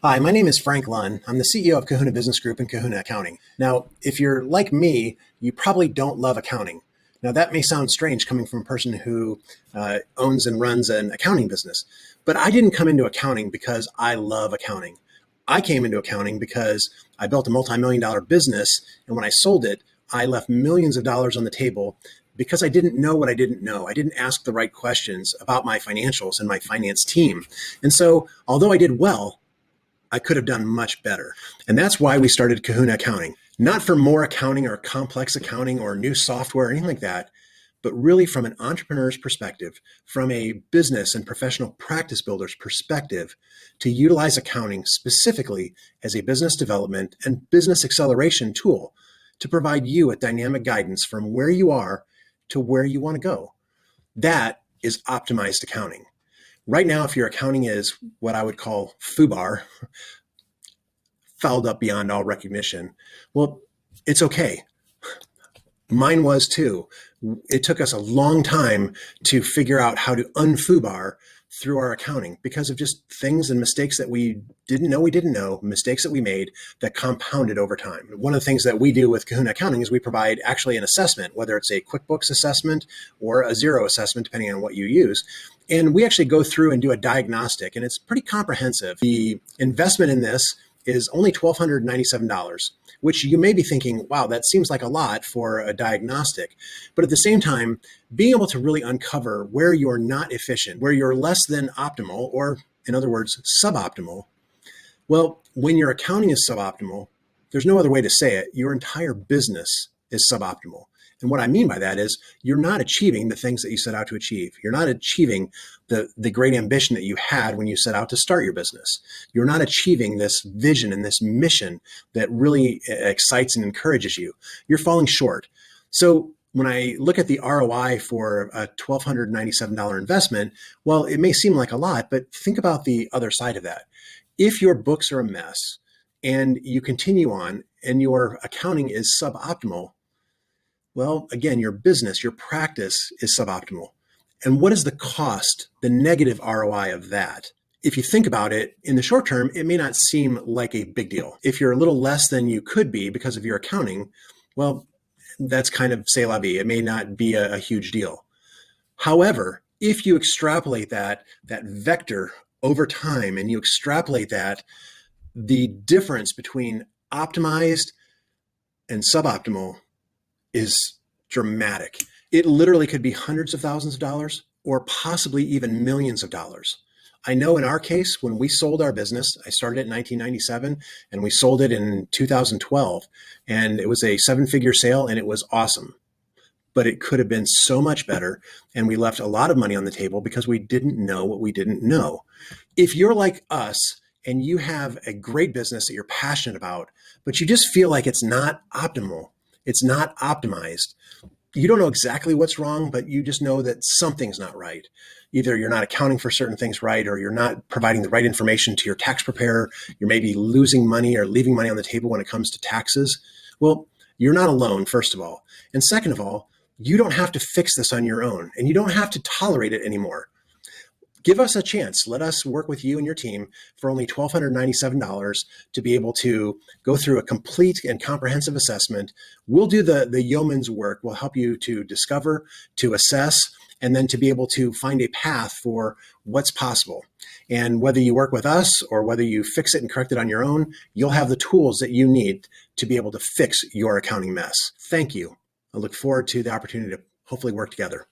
Hi, my name is Frank Lunn. I'm the CEO of Kahuna Business Group and Kahuna Accounting. Now, if you're like me, you probably don't love accounting. Now, that may sound strange coming from a person who owns and runs an accounting business, but I didn't come into accounting because I love accounting. I came into accounting because I built a multi-million-dollar business, and when I sold it, I left millions of dollars on the table because I didn't know what I didn't know. I didn't ask the right questions about my financials and my finance team. And so, although I did well, I could have done much better. And that's why we started Kahuna Accounting. Not for more accounting or complex accounting or new software or anything like that, but really from an entrepreneur's perspective, from a business and professional practice builder's perspective, to utilize accounting specifically as a business development and business acceleration tool to provide you with dynamic guidance from where you are to where you want to go. That is optimized accounting. Right now, if your accounting is what I would call FUBAR, fouled up beyond all recognition, well, it's okay. Mine was too. It took us a long time to figure out how to unfubar through our accounting because of just things and mistakes that we didn't know, mistakes that we made that compounded over time. One of the things that we do with Kahuna Accounting is we provide actually an assessment, whether it's a QuickBooks assessment or a Xero assessment, depending on what you use. And we actually go through and do a diagnostic, and it's pretty comprehensive. The investment in this is only $1,297, which you may be thinking, wow, that seems like a lot for a diagnostic. But at the same time, being able to really uncover where you're not efficient, where you're less than optimal, or in other words, suboptimal. Well, when your accounting is suboptimal, there's no other way to say it. Your entire business is suboptimal. And what I mean by that is you're not achieving the things that you set out to achieve. You're not achieving the great ambition that you had when you set out to start your business. You're not achieving this vision and this mission that really excites and encourages you. You're falling short. So when I look at the ROI for a $1,297 investment, well, it may seem like a lot, but think about the other side of that. If your books are a mess and you continue on and your accounting is suboptimal, well, again, your business, your practice is suboptimal. And what is the cost, the negative ROI of that? If you think about it, in the short term, it may not seem like a big deal. If you're a little less than you could be because of your accounting, well, that's kind of c'est la vie. It may not be a huge deal. However, if you extrapolate that vector over time and you extrapolate that, the difference between optimized and suboptimal is dramatic. It literally could be hundreds of thousands of dollars or possibly even millions of dollars. I know in our case, when we sold our business, I started in 1997 and we sold it in 2012, and it was a seven-figure sale and it was awesome. But it could have been so much better, and we left a lot of money on the table because we didn't know what we didn't know. If you're like us and you have a great business that you're passionate about, but you just feel like it's not optimal, it's not optimized, you don't know exactly what's wrong, but you just know that something's not right. Either you're not accounting for certain things right, or you're not providing the right information to your tax preparer. You're maybe losing money or leaving money on the table when it comes to taxes. Well, you're not alone, first of all. And second of all, you don't have to fix this on your own, and you don't have to tolerate it anymore. Give us a chance. Let us work with you and your team for only $1,297 to be able to go through a complete and comprehensive assessment. We'll do the yeoman's work. We'll help you to discover, to assess, and then to be able to find a path for what's possible. And whether you work with us or whether you fix it and correct it on your own, you'll have the tools that you need to be able to fix your accounting mess. Thank you. I look forward to the opportunity to hopefully work together.